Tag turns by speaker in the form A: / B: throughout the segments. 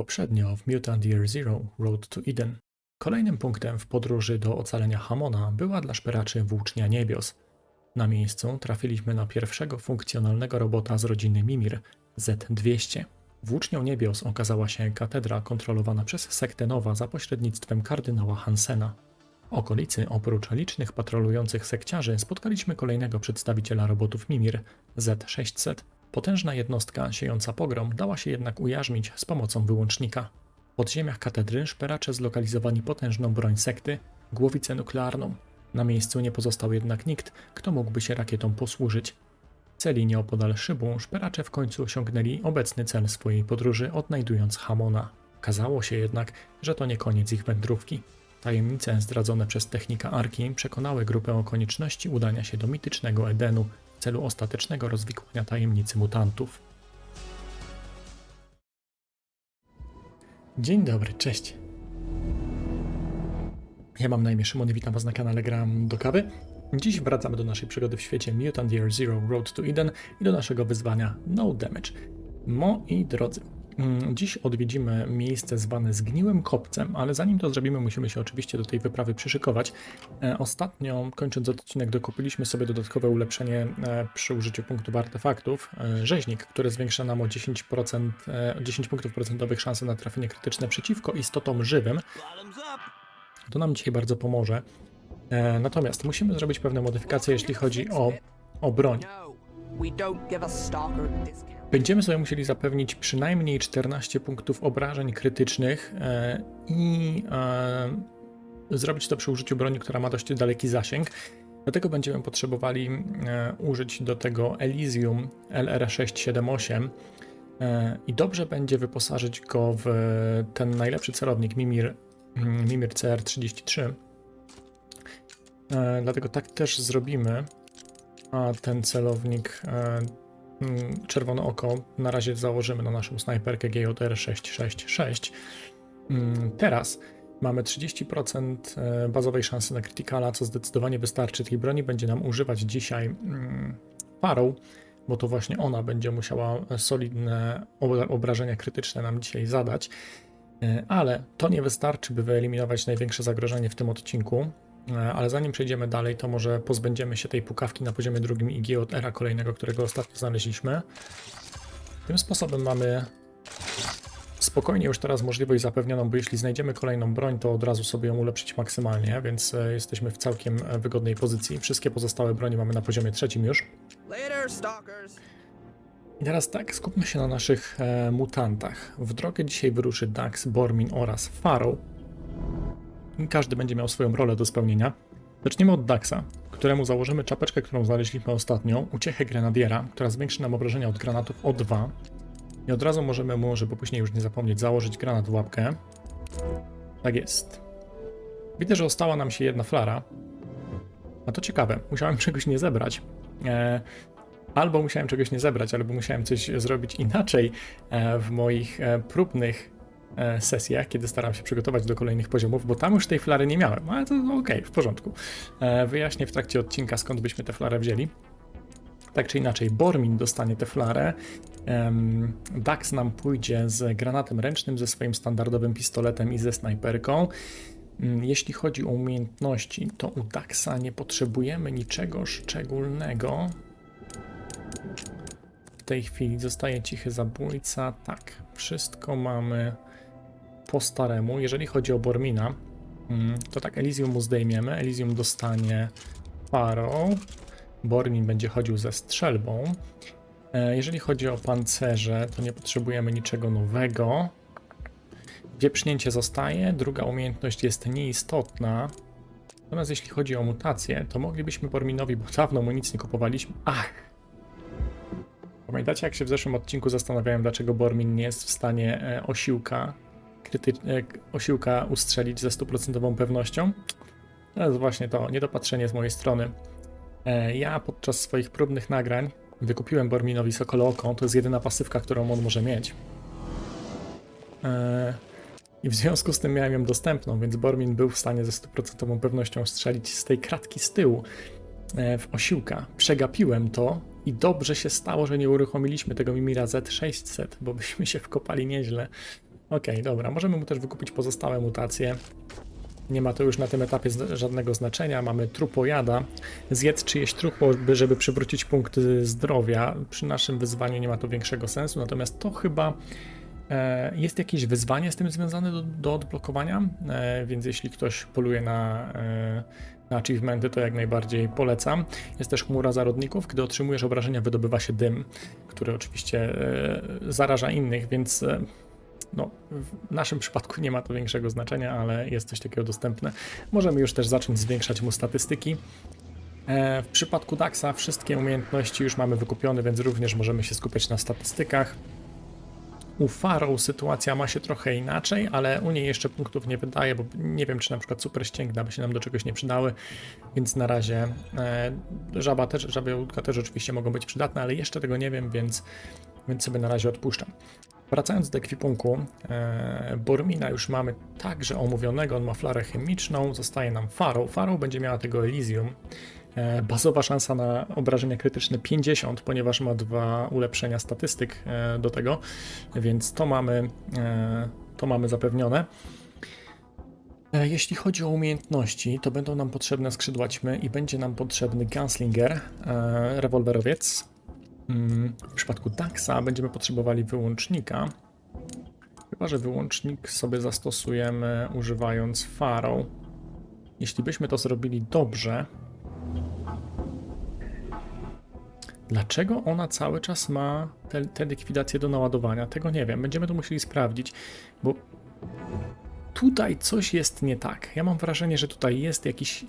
A: Poprzednio w Mutant Year Zero Road to Eden. Kolejnym punktem w podróży do ocalenia Hamona była dla szperaczy Włócznia Niebios. Na miejscu trafiliśmy na pierwszego funkcjonalnego robota z rodziny Mimir, Z-200. Włócznią Niebios okazała się katedra kontrolowana przez sektę Nowa za pośrednictwem kardynała Hansena. W okolicy, oprócz licznych patrolujących sekciarzy, spotkaliśmy kolejnego przedstawiciela robotów Mimir, Z-600. Potężna jednostka siejąca pogrom dała się jednak ujarzmić z pomocą wyłącznika. W podziemiach katedry szperacze zlokalizowali potężną broń sekty, głowicę nuklearną. Na miejscu nie pozostał jednak nikt, kto mógłby się rakietą posłużyć. W celi nieopodal szybu szperacze w końcu osiągnęli obecny cel swojej podróży, odnajdując Hamona. Okazało się jednak, że to nie koniec ich wędrówki. Tajemnice zdradzone przez technika Arki przekonały grupę o konieczności udania się do mitycznego Edenu w celu ostatecznego rozwikłania tajemnicy mutantów. Dzień dobry, cześć. Ja mam na imię Szymon i witam was na kanale Gram do Kawy. Dziś wracamy do naszej przygody w świecie Mutant Year Zero Road to Eden i do naszego wyzwania No Damage. Moi drodzy, dziś odwiedzimy miejsce zwane Zgniłym Kopcem, ale zanim to zrobimy, musimy się oczywiście do tej wyprawy przyszykować. Ostatnio, kończąc odcinek, dokupiliśmy sobie dodatkowe ulepszenie przy użyciu punktów artefaktów. Rzeźnik, który zwiększa nam o 10%, 10 punktów procentowych szansę na trafienie krytyczne przeciwko istotom żywym. To nam dzisiaj bardzo pomoże. Natomiast musimy zrobić pewne modyfikacje, jeśli chodzi o broń. Będziemy sobie musieli zapewnić przynajmniej 14 punktów obrażeń krytycznych i zrobić to przy użyciu broni, która ma dość daleki zasięg. Dlatego będziemy potrzebowali użyć do tego Elysium LR678 i dobrze będzie wyposażyć go w ten najlepszy celownik Mimir CR33. Dlatego tak też zrobimy, a ten celownik czerwone oko na razie założymy na naszą snajperkę GJR 666. Teraz mamy 30% bazowej szansy na krytykala, co zdecydowanie wystarczy. Tej broni będzie nam używać dzisiaj parą, bo to właśnie ona będzie musiała solidne obrażenia krytyczne nam dzisiaj zadać. Ale to nie wystarczy, by wyeliminować największe zagrożenie w tym odcinku. Ale zanim przejdziemy dalej, to może pozbędziemy się tej pukawki na poziomie drugim i GJR-a kolejnego, którego ostatnio znaleźliśmy. Tym sposobem mamy spokojnie już teraz możliwość zapewnioną, bo jeśli znajdziemy kolejną broń, to od razu sobie ją ulepszyć maksymalnie, więc jesteśmy w całkiem wygodnej pozycji. Wszystkie pozostałe broni mamy na poziomie trzecim już. I teraz tak, skupmy się na naszych mutantach. W drogę dzisiaj wyruszy Dax, Bormin oraz Pharaoh. Każdy będzie miał swoją rolę do spełnienia. Zaczniemy od Daxa, któremu założymy czapeczkę, którą znaleźliśmy ostatnio, uciechę grenadiera, która zwiększy nam obrażenia od granatów o 2. I od razu możemy mu, żeby później już nie zapomnieć, założyć granat w łapkę. Tak jest. Widzę, że ostała nam się jedna flara. A to ciekawe, musiałem czegoś nie zebrać. Albo musiałem czegoś nie zebrać, albo musiałem coś zrobić inaczej w moich próbnych sesjach, kiedy staram się przygotować do kolejnych poziomów, bo tam już tej flary nie miałem, ale to okej, w porządku. Wyjaśnię w trakcie odcinka, skąd byśmy tę flarę wzięli. Tak czy inaczej, Bormin dostanie tę flarę, Dax nam pójdzie z granatem ręcznym, ze swoim standardowym pistoletem i ze snajperką. Jeśli chodzi o umiejętności, to u Daxa nie potrzebujemy niczego szczególnego. W tej chwili zostaje cichy zabójca. Tak, wszystko mamy po staremu. Jeżeli chodzi o Bormina, to tak, Elysium mu zdejmiemy. Elysium dostanie Pharaoh. Bormin będzie chodził ze strzelbą. Jeżeli chodzi o pancerze, to nie potrzebujemy niczego nowego. Wieprznięcie zostaje. Druga umiejętność jest nieistotna. Natomiast jeśli chodzi o mutację, to moglibyśmy Borminowi, bo dawno mu nic nie kupowaliśmy. Pamiętacie, jak się w zeszłym odcinku zastanawiałem, dlaczego Bormin nie jest w stanie osiłka ustrzelić ze 100% pewnością? To jest właśnie to, niedopatrzenie z mojej strony. Ja podczas swoich próbnych nagrań wykupiłem Borminowi Sokole Oko, to jest jedyna pasywka, którą on może mieć. I w związku z tym miałem ją dostępną, więc Bormin był w stanie ze 100% pewnością strzelić z tej kratki z tyłu w osiłka. Przegapiłem to i dobrze się stało, że nie uruchomiliśmy tego Mimira Z600, bo byśmy się wkopali nieźle Okej, dobra, możemy mu też wykupić pozostałe mutacje. Nie ma to już na tym etapie żadnego znaczenia. Mamy trupojada. Zjedz czyjeś trupo, żeby przywrócić punkty zdrowia. Przy naszym wyzwaniu nie ma to większego sensu, natomiast to chyba jest jakieś wyzwanie z tym związane do odblokowania, więc jeśli ktoś poluje na achievementy, to jak najbardziej polecam. Jest też chmura zarodników. Gdy otrzymujesz obrażenia, wydobywa się dym, który oczywiście zaraża innych, więc no, w naszym przypadku nie ma to większego znaczenia, ale jest coś takiego dostępne. Możemy już też zacząć zwiększać mu statystyki. W przypadku Daxa wszystkie umiejętności już mamy wykupione, więc również możemy się skupiać na statystykach. U Pharaoh sytuacja ma się trochę inaczej, ale u niej jeszcze punktów nie wydaje, bo nie wiem, czy na przykład super ścięgna by się nam do czegoś nie przydały, więc na razie żabia łódka też oczywiście mogą być przydatne, ale jeszcze tego nie wiem, więc sobie na razie odpuszczam. Wracając do ekwipunku, Bormina już mamy także omówionego, on ma flarę chemiczną, zostaje nam Pharaoh. Pharaoh będzie miała tego Elysium. Bazowa szansa na obrażenia krytyczne 50, ponieważ ma 2 ulepszenia statystyk do tego, więc to mamy zapewnione. Jeśli chodzi o umiejętności, to będą nam potrzebne skrzydła ćmy i będzie nam potrzebny Gunslinger, rewolwerowiec. W przypadku Daxa będziemy potrzebowali wyłącznika, chyba że wyłącznik sobie zastosujemy używając Pharaoh. Jeśli byśmy to zrobili dobrze, dlaczego ona cały czas ma te likwidacje do naładowania? Tego nie wiem, będziemy to musieli sprawdzić, bo tutaj coś jest nie tak. Ja mam wrażenie, że tutaj jest jakiś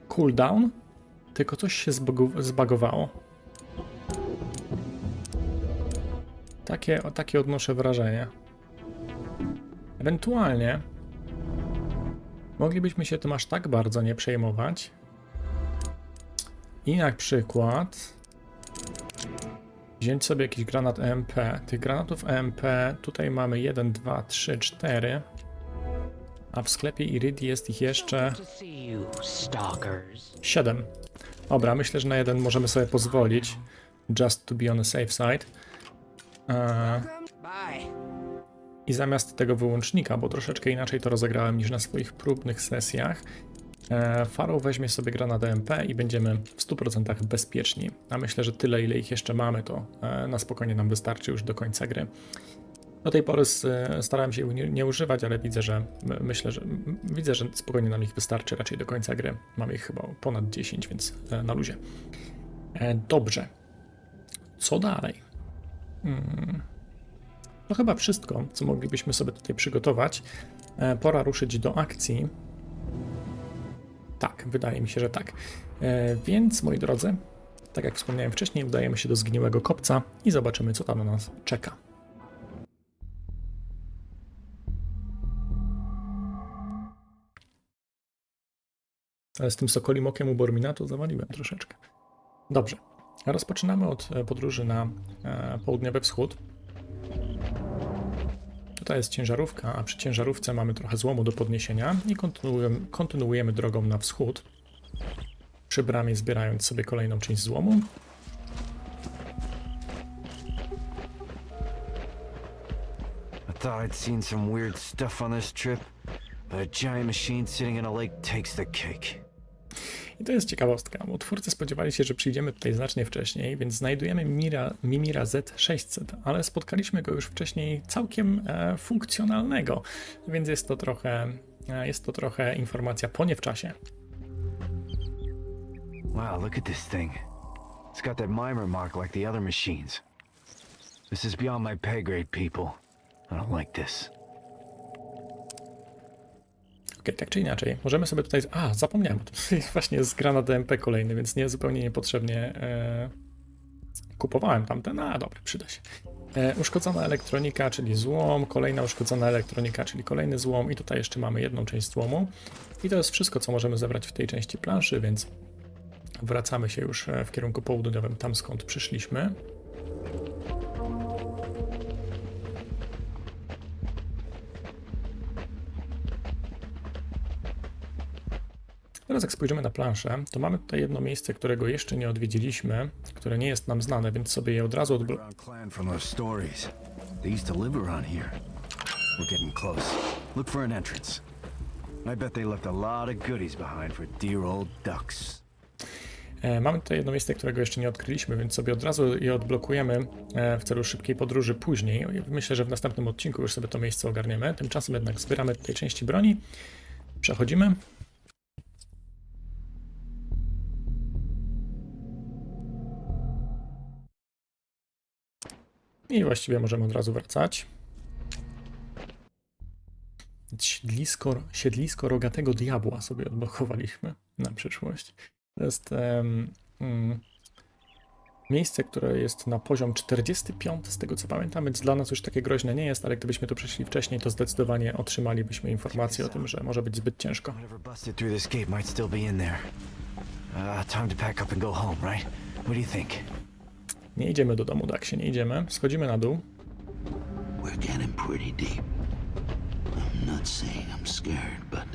A: cooldown, tylko coś się zbagowało. Takie odnoszę wrażenie. Ewentualnie moglibyśmy się tym aż tak bardzo nie przejmować. I na przykład wziąć sobie jakiś granat EMP. Tych granatów EMP tutaj mamy 1, 2, 3, 4. A w sklepie Iridii jest ich jeszcze 7. Dobra, myślę, że na jeden możemy sobie pozwolić. Just to be on the safe side. I zamiast tego wyłącznika, bo troszeczkę inaczej to rozegrałem niż na swoich próbnych sesjach, Pharaoh weźmie sobie granat EMP i będziemy w 100% bezpieczni. A myślę, że tyle, ile ich jeszcze mamy, to na spokojnie nam wystarczy już do końca gry. Do tej pory starałem się ich nie używać, ale widzę, że spokojnie nam ich wystarczy raczej do końca gry. Mamy ich chyba ponad 10, więc na luzie. Dobrze. Co dalej? To chyba wszystko, co moglibyśmy sobie tutaj przygotować. Pora ruszyć do akcji. Tak, wydaje mi się, że tak. Więc, moi drodzy, tak jak wspomniałem wcześniej, udajemy się do zgniłego kopca i zobaczymy, co tam na nas czeka. Ale z tym sokolim okiem u Bormina to zawaliłem troszeczkę. Dobrze, rozpoczynamy od podróży na południowy wschód. Tutaj jest ciężarówka, a przy ciężarówce mamy trochę złomu do podniesienia i kontynuujemy drogą na wschód. Przy bramie zbierając sobie kolejną część złomu.
B: I thought I'd seen some weird stuff on this trip, but a giant machine sitting in a lake takes the cake.
A: I to jest ciekawostka, bo twórcy spodziewali się, że przyjdziemy tutaj znacznie wcześniej, więc znajdujemy Mimira Z600, ale spotkaliśmy go już wcześniej całkiem funkcjonalnego, więc jest to trochę informacja po nie w czasie.
B: Wow, look at this thing. It's got that mimer mark like the other machines. This is beyond my pay grade, people. I don't like this.
A: Okej, tak czy inaczej, możemy sobie tutaj... zapomniałem, to właśnie jest granat EMP kolejny, więc zupełnie niepotrzebnie kupowałem tamten. Dobra, przyda się. Uszkodzona elektronika, czyli złom, kolejna uszkodzona elektronika, czyli kolejny złom i tutaj jeszcze mamy jedną część złomu. I to jest wszystko, co możemy zebrać w tej części planszy, więc wracamy się już w kierunku południowym, tam skąd przyszliśmy. Teraz jak spojrzymy na planszę, to mamy tutaj jedno miejsce, którego jeszcze nie odwiedziliśmy, które nie jest nam znane, więc sobie je od razu
B: We're getting close. Look for an entrance. I bet they left a lot of goodies behind for dear old ducks.
A: Mamy tutaj jedno miejsce, którego jeszcze nie odkryliśmy, więc sobie od razu je odblokujemy w celu szybkiej podróży później. Myślę, że w następnym odcinku już sobie to miejsce ogarniemy. Tymczasem jednak zbieramy tutaj części broni. Przechodzimy. I właściwie możemy od razu wracać. Siedlisko rogatego diabła sobie odblokowaliśmy na przyszłość. To jest miejsce, które jest na poziom 45, z tego co pamiętam, więc dla nas już takie groźne nie jest, ale gdybyśmy tu przeszli wcześniej, to zdecydowanie otrzymalibyśmy informację o tym, że może być zbyt ciężko.
B: Whatever busted through this gate might still be in there. Time to pack up and go home, right? What do you think?
A: Nie idziemy do domu, Daxie, nie idziemy. Schodzimy na dół.
C: We're getting pretty deep. I'm not saying I'm scared, but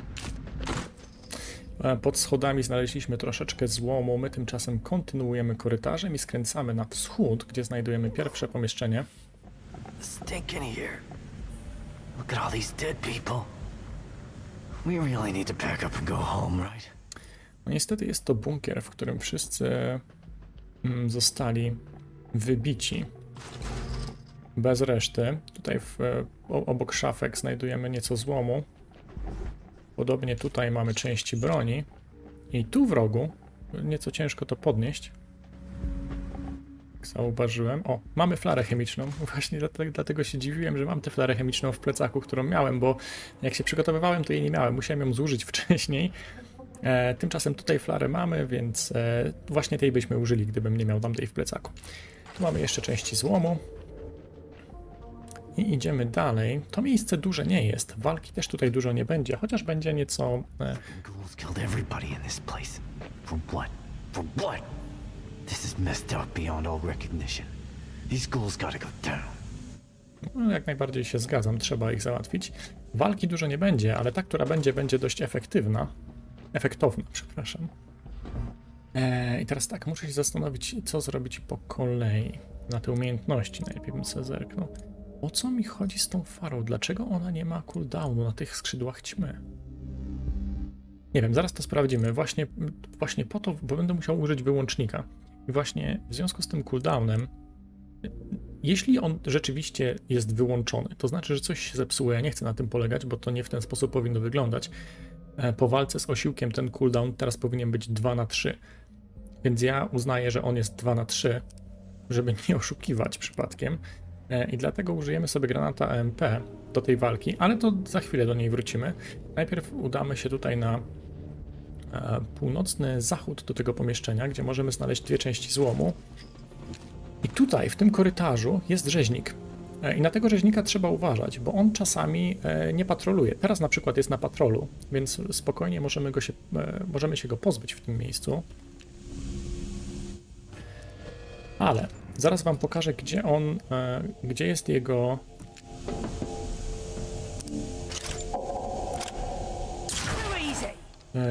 A: Pod schodami znaleźliśmy troszeczkę złomu. My tymczasem kontynuujemy korytarzem i skręcamy na wschód, gdzie znajdujemy pierwsze pomieszczenie.
B: Stinking here. Look at all these dead people. We really need to pack up and go home, right?
A: No niestety jest to bunkier, w którym wszyscy zostali wybici. Bez reszty. Tutaj obok szafek znajdujemy nieco złomu. Podobnie tutaj mamy części broni. I tu w rogu, nieco ciężko to podnieść. Jak zauważyłem. O, mamy flarę chemiczną. Właśnie dlatego się dziwiłem, że mam tę flarę chemiczną w plecaku, którą miałem, bo jak się przygotowywałem, to jej nie miałem. Musiałem ją zużyć wcześniej. Tymczasem tutaj flarę mamy, więc właśnie tej byśmy użyli, gdybym nie miał tamtej w plecaku. Tu mamy jeszcze części złomu. I idziemy dalej. To miejsce duże nie jest. Walki też tutaj dużo nie będzie, chociaż będzie nieco...
B: Ghouls killed everybody in this place. For what? For what? This is messed up beyond all recognition. These ghouls gotta go down.
A: No, jak najbardziej się zgadzam, trzeba ich załatwić. Walki dużo nie będzie, ale ta, która będzie, będzie dość efektowna, przepraszam. I teraz tak, muszę się zastanowić, co zrobić po kolei. Na te umiejętności najpierw bym sobie zerknął. O co mi chodzi z tą farą? Dlaczego ona nie ma cooldownu na tych skrzydłach ćmy? Nie wiem, zaraz to sprawdzimy. Właśnie po to, bo będę musiał użyć wyłącznika. I właśnie w związku z tym cooldownem, jeśli on rzeczywiście jest wyłączony, to znaczy, że coś się zepsuło. Ja nie chcę na tym polegać, bo to nie w ten sposób powinno wyglądać. Po walce z osiłkiem ten cooldown teraz powinien być 2/3. Więc ja uznaję, że on jest 2/3, żeby nie oszukiwać przypadkiem. I dlatego użyjemy sobie granata AMP do tej walki, ale to za chwilę do niej wrócimy. Najpierw udamy się tutaj na północny zachód do tego pomieszczenia, gdzie możemy znaleźć dwie części złomu. I tutaj, w tym korytarzu jest rzeźnik. I na tego rzeźnika trzeba uważać, bo on czasami nie patroluje. Teraz na przykład jest na patrolu, więc spokojnie możemy się go pozbyć w tym miejscu. Ale zaraz wam pokażę, gdzie jest jego...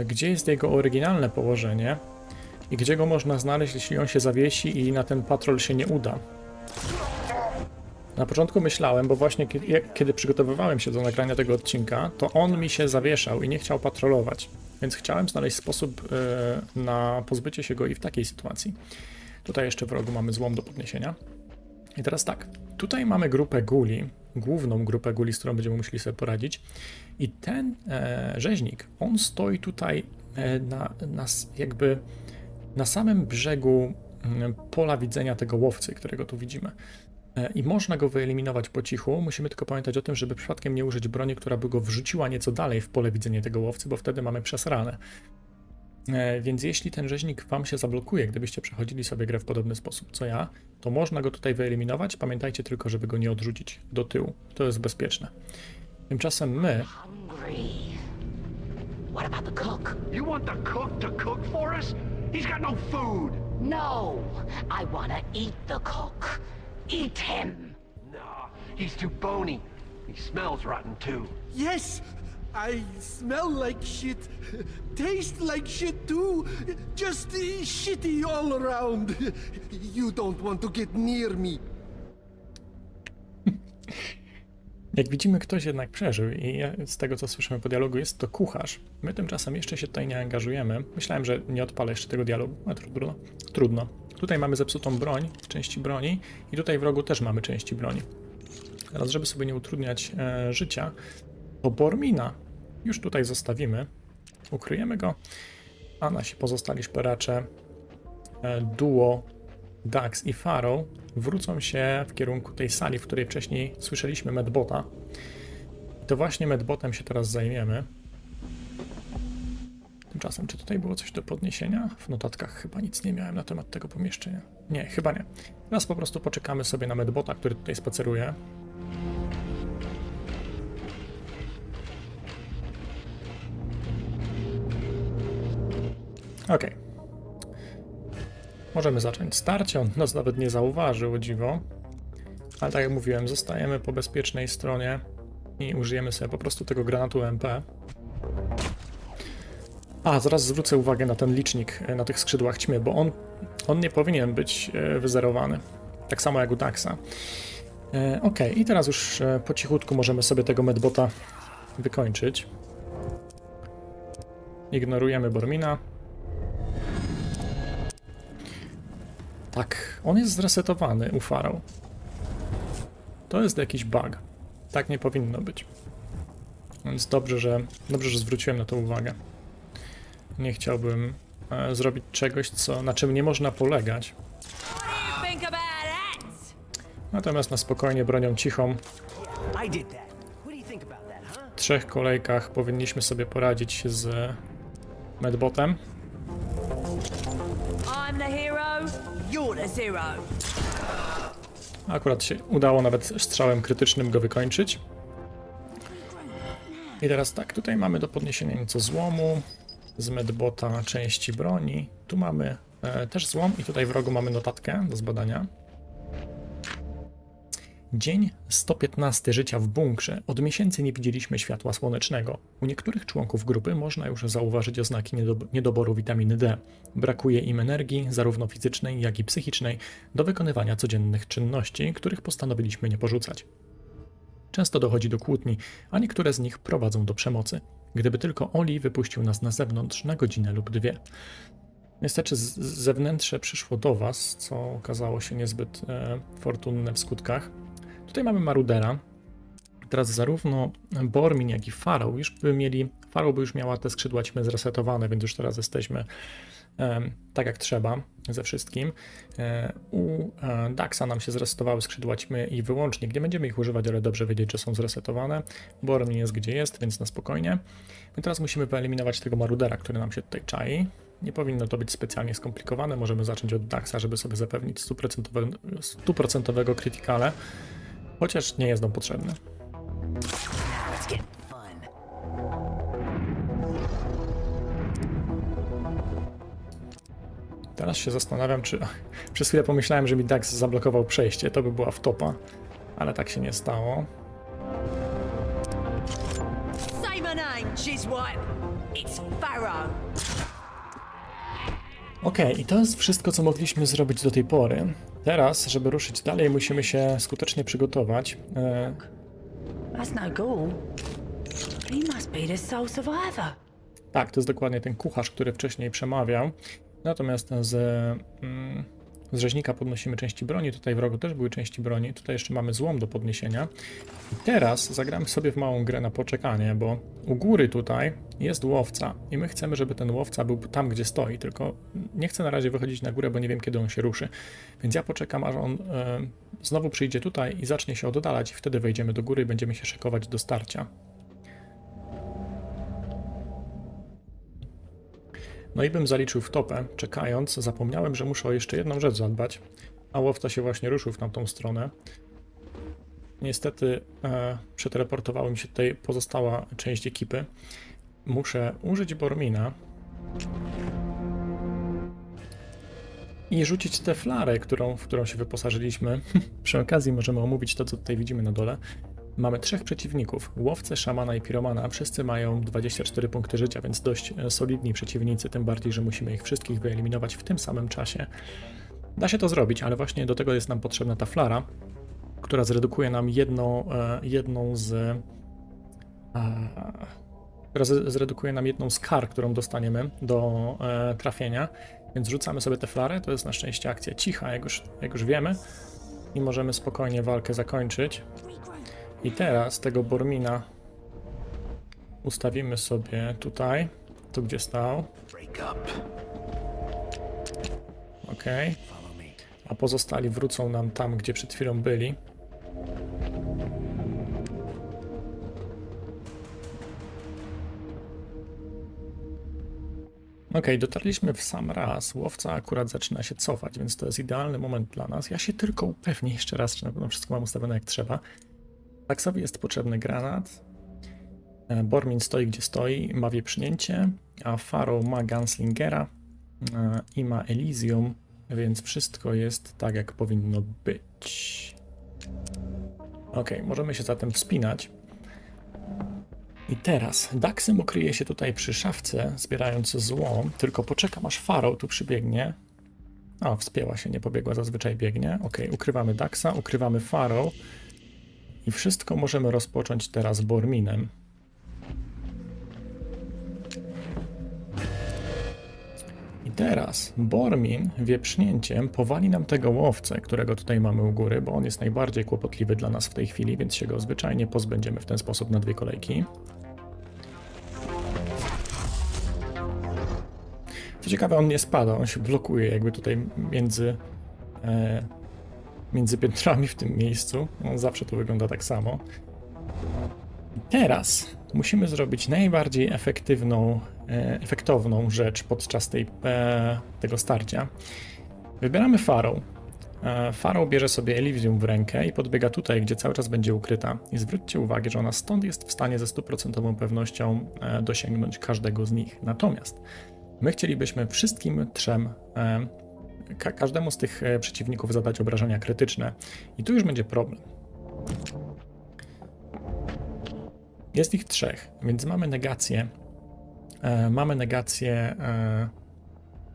A: Gdzie jest jego oryginalne położenie i gdzie go można znaleźć, jeśli on się zawiesi i na ten patrol się nie uda. Na początku myślałem, bo właśnie kiedy przygotowywałem się do nagrania tego odcinka, to on mi się zawieszał i nie chciał patrolować, więc chciałem znaleźć sposób na pozbycie się go i w takiej sytuacji. Tutaj jeszcze w rogu mamy złom do podniesienia. I teraz tak, tutaj mamy grupę guli, główną grupę guli, z którą będziemy musieli sobie poradzić. I ten rzeźnik, on stoi tutaj jakby na samym brzegu pola widzenia tego łowcy, którego tu widzimy. I można go wyeliminować po cichu, musimy tylko pamiętać o tym, żeby przypadkiem nie użyć broni, która by go wrzuciła nieco dalej w pole widzenia tego łowcy, bo wtedy mamy przesrane. Więc jeśli ten rzeźnik wam się zablokuje, gdybyście przechodzili sobie grę w podobny sposób co ja, to można go tutaj wyeliminować. Pamiętajcie tylko, żeby go nie odrzucić do tyłu. To jest bezpieczne. Tymczasem my...
D: Hungry. What about the cook?
E: You want the cook to cook for us? He's got no food!
D: No, I wanna eat the cook. Eat him.
E: Nah, he's too bony. He smells rotten too.
F: Yes! I smell like shit. Taste like shit too. Just shitty all around. You don't want to get near me.
A: Jak widzimy, ktoś jednak przeżył i z tego, co słyszymy po dialogu, jest to kucharz. My tymczasem jeszcze się tutaj nie angażujemy. Myślałem, że nie odpalę jeszcze tego dialogu, ale trudno. Trudno. Tutaj mamy zepsutą broń, części broni i tutaj w rogu też mamy części broni. Teraz, żeby sobie nie utrudniać życia, to Bormina już tutaj zostawimy. Ukryjemy go, a nasi pozostali szperacze, duo Dax i Pharaoh, wrócą się w kierunku tej sali, w której wcześniej słyszeliśmy Medbota. I to właśnie Medbotem się teraz zajmiemy. Tymczasem, czy tutaj było coś do podniesienia? W notatkach chyba nic nie miałem na temat tego pomieszczenia. Nie, chyba nie. Teraz po prostu poczekamy sobie na Medbota, który tutaj spaceruje. Okej. Możemy zacząć starcie, on nas nawet nie zauważył, o dziwo. Ale tak jak mówiłem, zostajemy po bezpiecznej stronie i użyjemy sobie po prostu tego granatu MP. A, zaraz zwrócę uwagę na ten licznik na tych skrzydłach ćmy, bo on nie powinien być wyzerowany. Tak samo jak u Daxa. Okej, i teraz już po cichutku możemy sobie tego Medbota wykończyć. Ignorujemy Bormina. Tak, on jest zresetowany u Pharaoh. To jest jakiś bug. Tak nie powinno być. Więc dobrze, że zwróciłem na to uwagę. Nie chciałbym zrobić czegoś, na czym nie można polegać. Natomiast na spokojnie, bronią cichą, w 3 kolejkach powinniśmy sobie poradzić z Medbotem.
G: I'm the hero, you're the zero.
A: Akurat się udało nawet strzałem krytycznym go wykończyć. I teraz tak, tutaj mamy do podniesienia nieco złomu, z Medbota części broni. Tu mamy też złom i tutaj w rogu mamy notatkę do zbadania. Dzień 115 życia w bunkrze. Od miesięcy nie widzieliśmy światła słonecznego. U niektórych członków grupy można już zauważyć oznaki niedoboru witaminy D. Brakuje im energii, zarówno fizycznej, jak i psychicznej, do wykonywania codziennych czynności, których postanowiliśmy nie porzucać. Często dochodzi do kłótni, a niektóre z nich prowadzą do przemocy. Gdyby tylko Oli wypuścił nas na zewnątrz na godzinę lub 2. Niestety zewnętrzne przyszło do was, co okazało się niezbyt fortunne w skutkach. Tutaj mamy Marudera. Teraz zarówno Bormin, jak i Pharaoh Pharaoh by już miała te skrzydła ćmy zresetowane, więc już teraz jesteśmy tak jak trzeba ze wszystkim. U Daxa nam się zresetowały skrzydła ćmy i wyłącznik. Nie będziemy ich używać, ale dobrze wiedzieć, że są zresetowane. Bormin jest gdzie jest, więc na spokojnie. My teraz musimy wyeliminować tego Marudera, który nam się tutaj czai. Nie powinno to być specjalnie skomplikowane. Możemy zacząć od Daxa, żeby sobie zapewnić 100% krytykale, chociaż nie jest on potrzebny. Teraz się zastanawiam, czy... Przez chwilę pomyślałem, że mi Dax zablokował przejście. To by była wtopa, ale tak się nie stało.
G: Say my name, Jizwipe. It's Pharaoh.
A: Okej, i to jest wszystko, co mogliśmy zrobić do tej pory. Teraz, żeby ruszyć dalej, musimy się skutecznie przygotować.
G: That's no ghoul. He must be the sole survivor.
A: Tak, to jest dokładnie ten kucharz, który wcześniej przemawiał. Natomiast z rzeźnika podnosimy części broni. Tutaj w rogu też były części broni. Tutaj jeszcze mamy złom do podniesienia. I teraz zagramy sobie w małą grę na poczekanie, bo u góry tutaj jest łowca i my chcemy, żeby ten łowca był tam, gdzie stoi, tylko nie chcę na razie wychodzić na górę, bo nie wiem, kiedy on się ruszy. Więc ja poczekam, aż on znowu przyjdzie tutaj i zacznie się oddalać i wtedy wejdziemy do góry i będziemy się szykować do starcia. No i bym zaliczył wtopę, czekając, zapomniałem, że muszę o jeszcze jedną rzecz zadbać, a łowca się właśnie ruszył w tamtą stronę. Niestety przeteleportowała mi się tutaj pozostała część ekipy. Muszę użyć Bormina i rzucić tę flarę, w którą się wyposażyliśmy. Przy okazji możemy omówić to, co tutaj widzimy na dole. Mamy 3 przeciwników, łowcę, szamana i piromana. Wszyscy mają 24 punkty życia, więc dość solidni przeciwnicy, tym bardziej, że musimy ich wszystkich wyeliminować w tym samym czasie. Da się to zrobić, ale właśnie do tego jest nam potrzebna ta flara. która zredukuje nam zredukuje nam jedną z kar, którą dostaniemy do trafienia, więc rzucamy sobie tę flarę. To jest na szczęście akcja cicha, jak już wiemy, i możemy spokojnie walkę zakończyć. I teraz tego Bormina ustawimy sobie tutaj, tu gdzie stał. Ok. A pozostali wrócą nam tam, gdzie przed chwilą byli. Ok, dotarliśmy w sam raz. Łowca akurat zaczyna się cofać, więc to jest idealny moment dla nas. Ja się tylko upewnię jeszcze raz, czy na pewno wszystko mam ustawione jak trzeba. Daxowi jest potrzebny granat. Bormin stoi gdzie stoi, ma wieprznięcie, a Pharaoh ma Gunslingera i ma Elysium, więc wszystko jest tak, jak powinno być. Ok, możemy się zatem wspinać. I teraz Daxem ukryje się tutaj przy szafce, zbierając złom, tylko poczekam, aż Pharaoh tu przybiegnie. O, wspięła się, nie pobiegła, zazwyczaj biegnie. Ok, ukrywamy Daxa, ukrywamy Pharaoh i wszystko możemy rozpocząć teraz Borminem. I teraz Bormin wieprznięciem powali nam tego łowcę, którego tutaj mamy u góry, bo on jest najbardziej kłopotliwy dla nas w tej chwili, więc się go zwyczajnie pozbędziemy w ten sposób na 2 kolejki. Co ciekawe, on nie spada, on się blokuje jakby tutaj między piętrami w tym miejscu. On zawsze to wygląda tak samo. I teraz musimy zrobić najbardziej efektowną rzecz podczas tego starcia. Wybieramy Pharaoh. Pharaoh bierze sobie Elysium w rękę i podbiega tutaj, gdzie cały czas będzie ukryta. I zwróćcie uwagę, że ona stąd jest w stanie ze 100% pewnością dosięgnąć każdego z nich. Natomiast my chcielibyśmy wszystkim trzem, każdemu z tych przeciwników zadać obrażenia krytyczne. I tu już będzie problem. Jest ich 3, więc mamy negację.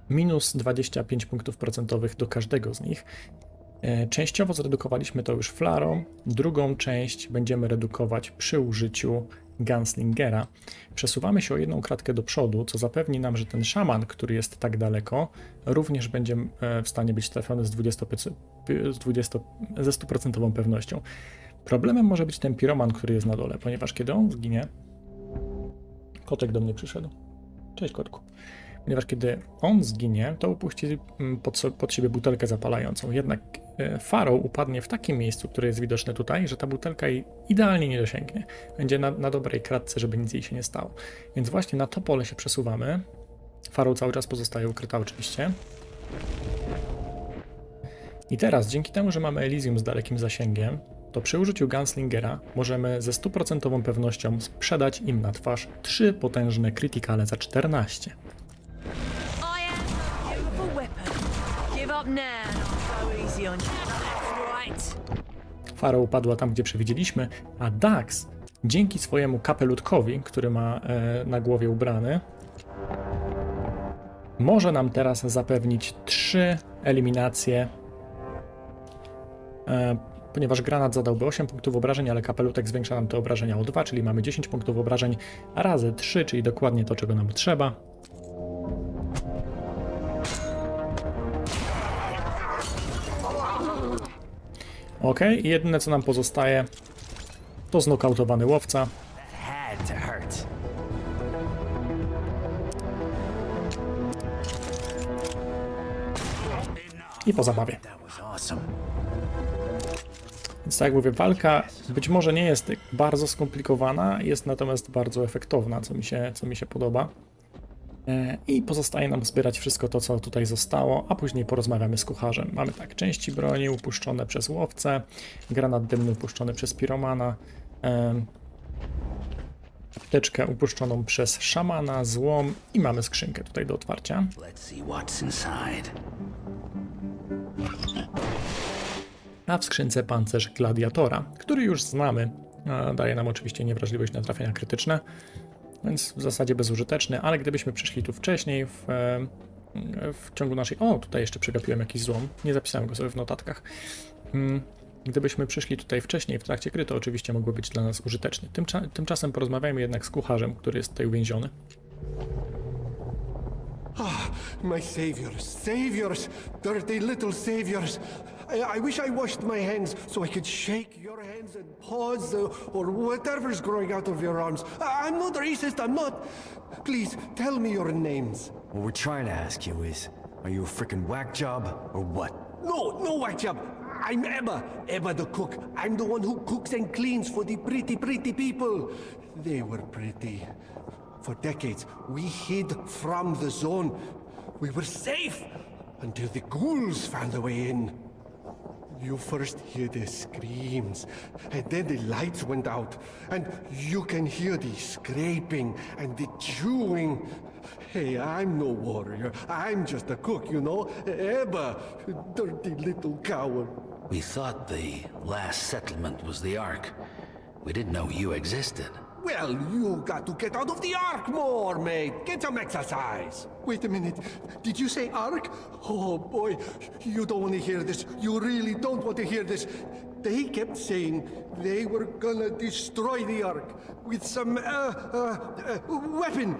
A: Minus 25 punktów procentowych do każdego z nich. Częściowo zredukowaliśmy to już flarą, drugą część będziemy redukować przy użyciu Gunslingera. Przesuwamy się o 1 kratkę do przodu, co zapewni nam, że ten szaman, który jest tak daleko, również będzie w stanie być trafiony ze 100% pewnością. Problemem może być ten piroman, który jest na dole, ponieważ kiedy on zginie... Kotek do mnie przyszedł. Cześć, kotku. Ponieważ kiedy on zginie, to upuści pod siebie butelkę zapalającą. Jednak Pharaoh upadnie w takim miejscu, które jest widoczne tutaj, że ta butelka jej idealnie nie dosięgnie. Będzie na dobrej kratce, żeby nic jej się nie stało. Więc właśnie na to pole się przesuwamy. Pharaoh cały czas pozostaje ukryta oczywiście. I teraz, dzięki temu, że mamy Elysium z dalekim zasięgiem, to przy użyciu Gunslingera możemy ze 100% pewnością sprzedać im na twarz 3 potężne krytykale za 14. Pharaoh upadła tam, gdzie przewidzieliśmy, a Dax, dzięki swojemu kapelutkowi, który ma na głowie ubrany, może nam teraz zapewnić 3 eliminacje, ponieważ granat zadałby 8 punktów obrażeń, ale kapelutek zwiększa nam te obrażenia o 2, czyli mamy 10 punktów obrażeń razy 3, czyli dokładnie to, czego nam trzeba. Ok, i jedyne co nam pozostaje to znokautowany łowca. I po zabawie. Więc tak jak mówię, walka być może nie jest bardzo skomplikowana, jest natomiast bardzo efektowna, co mi się podoba. I pozostaje nam zbierać wszystko to, co tutaj zostało, a później porozmawiamy z kucharzem. Mamy tak, części broni upuszczone przez łowcę, granat dymny upuszczony przez piromana, apteczkę upuszczoną przez szamana, złom i mamy skrzynkę tutaj do otwarcia.
C: Let's see what's inside.
A: A w skrzynce pancerz gladiatora, który już znamy. Daje nam oczywiście niewrażliwość na trafienia krytyczne, więc w zasadzie bezużyteczny, ale gdybyśmy przyszli tu wcześniej w ciągu naszej... O, tutaj jeszcze przegapiłem jakiś złom, nie zapisałem go sobie w notatkach. Gdybyśmy przyszli tutaj wcześniej w trakcie gry, to oczywiście mogło być dla nas użyteczne. Tymczasem porozmawiajmy jednak z kucharzem, który jest tutaj uwięziony.
F: My saviors, dirty little saviors. I wish I washed my hands so I could shake your hands and paws or whatever's growing out of your arms. I'm not racist, I'm not. Please, tell me your names.
B: What we're trying to ask you is, are you a frickin' whack job or what?
F: No whack job. I'm Emma the cook. I'm the one who cooks and cleans for the pretty people. They were pretty. For decades, we hid from the zone. We were safe until the ghouls found a way in. You first hear the screams, and then the lights went out, and you can hear the scraping and the chewing. Hey, I'm no warrior. I'm just a cook, you know? Ebba, dirty little coward.
C: We thought the last settlement was the Ark. We didn't know you existed.
F: Well, you got to get out of the Ark more, mate. Get some exercise. Wait a minute. Did you say Ark? Oh, boy. You don't want to hear this. You really don't want to hear this. They kept saying they were gonna destroy the Ark with some weapon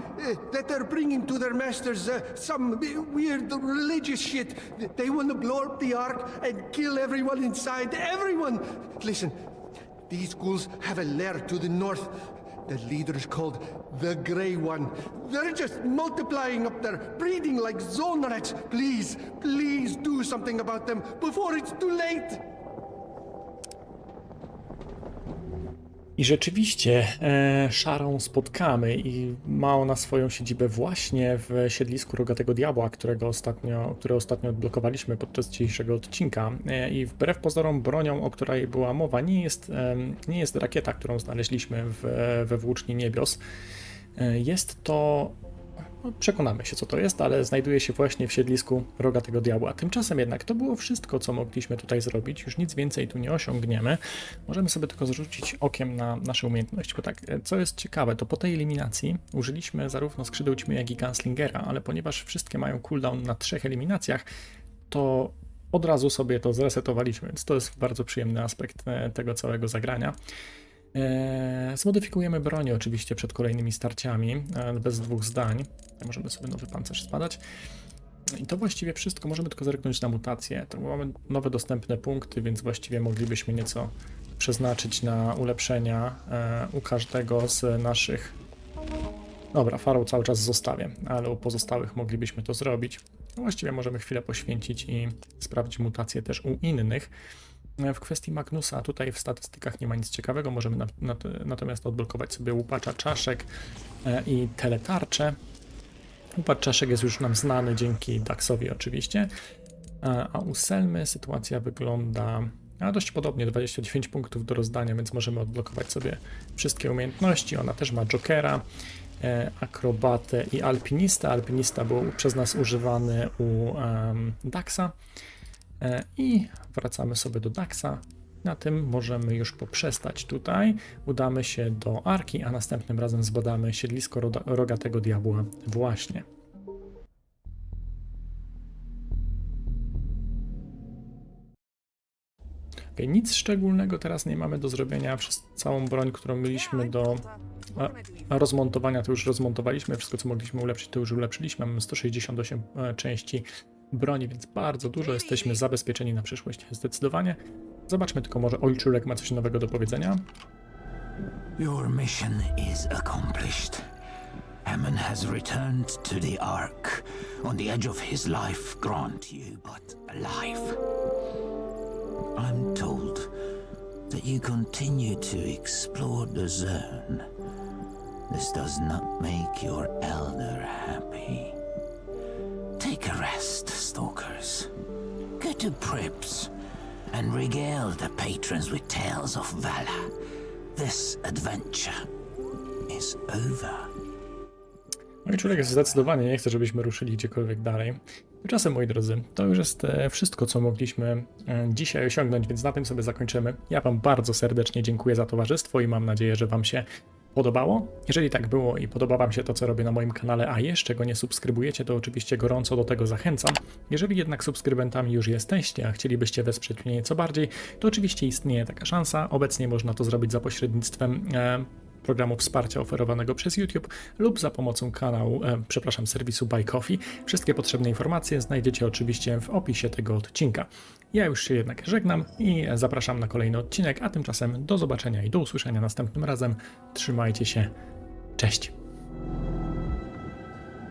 F: that they're bringing to their masters. Some weird religious shit. They want to blow up the Ark and kill everyone inside. Everyone! Listen, these ghouls have a lair to the north. The leader is called the Grey One. They're just multiplying up there, breeding like zone rats. Please do something about them before it's too late.
A: I rzeczywiście Szarą spotkamy i ma ona swoją siedzibę właśnie w siedlisku Rogatego Diabła, które ostatnio odblokowaliśmy podczas dzisiejszego odcinka. I wbrew pozorom bronią, o której była mowa, nie jest rakieta, którą znaleźliśmy we Włóczni Niebios. Jest to... Przekonamy się, co to jest, ale znajduje się właśnie w siedlisku Rogatego Diabła. Tymczasem jednak to było wszystko, co mogliśmy tutaj zrobić. Już nic więcej tu nie osiągniemy. Możemy sobie tylko zrzucić okiem na nasze umiejętności. Bo tak, co jest ciekawe, to po tej eliminacji użyliśmy zarówno skrzydeł ćmy, jak i Gunslingera, ale ponieważ wszystkie mają cooldown na 3 eliminacjach, to od razu sobie to zresetowaliśmy, więc to jest bardzo przyjemny aspekt tego całego zagrania. Zmodyfikujemy bronię oczywiście przed kolejnymi starciami, bez dwóch zdań. Możemy sobie nowy pancerz spadać. I to właściwie wszystko. Możemy tylko zerknąć na mutacje. To mamy nowe dostępne punkty, więc właściwie moglibyśmy nieco przeznaczyć na ulepszenia u każdego z naszych... Dobra, Pharaoh cały czas zostawię, ale u pozostałych moglibyśmy to zrobić. Właściwie możemy chwilę poświęcić i sprawdzić mutacje też u innych. W kwestii Magnusa tutaj w statystykach nie ma nic ciekawego, możemy natomiast odblokować sobie łupacza czaszek i teletarczę. Łupacz czaszek jest już nam znany dzięki Daxowi oczywiście, a u Selmy sytuacja wygląda dość podobnie, 29 punktów do rozdania, więc możemy odblokować sobie wszystkie umiejętności. Ona też ma Jokera, akrobatę i alpinista. Alpinista był przez nas używany u Daxa. I wracamy sobie do Daxa. Na tym możemy już poprzestać tutaj. Udamy się do Arki, a następnym razem zbadamy siedlisko Rogatego Diabła właśnie. Nic szczególnego teraz nie mamy do zrobienia. Całą broń, którą mieliśmy do rozmontowania, to już rozmontowaliśmy. Wszystko, co mogliśmy ulepszyć, to już ulepszyliśmy. Mamy 168 części broni, więc bardzo dużo jesteśmy zabezpieczeni na przyszłość. Zdecydowanie. Zobaczmy tylko, może ojczurek ma coś nowego do powiedzenia.
C: Your mission is accomplished. Hammond has returned to the Ark. On the edge of his life, grant you but alive. I'm told that you continue to explore the zone. This does not make your elder happy. Take a rest, stalkers. Go to Prips and regale the patrons with tales of valor. This adventure is over.
A: Ojczurek zdecydowanie nie chce, żebyśmy ruszyli gdziekolwiek dalej. Tymczasem, moi drodzy, to już jest wszystko, co mogliśmy dzisiaj osiągnąć, więc na tym sobie zakończymy. Ja wam bardzo serdecznie dziękuję za towarzystwo i mam nadzieję, że wam się podobało. Jeżeli tak było i podoba Wam się to, co robię na moim kanale, a jeszcze go nie subskrybujecie, to oczywiście gorąco do tego zachęcam. Jeżeli jednak subskrybentami już jesteście, a chcielibyście wesprzeć mnie nieco bardziej, to oczywiście istnieje taka szansa. Obecnie można to zrobić za pośrednictwem programu wsparcia oferowanego przez YouTube lub za pomocą serwisu Buy Coffee. Wszystkie potrzebne informacje znajdziecie oczywiście w opisie tego odcinka. Ja już się jednak żegnam i zapraszam na kolejny odcinek, a tymczasem do zobaczenia i do usłyszenia następnym razem. Trzymajcie się. Cześć!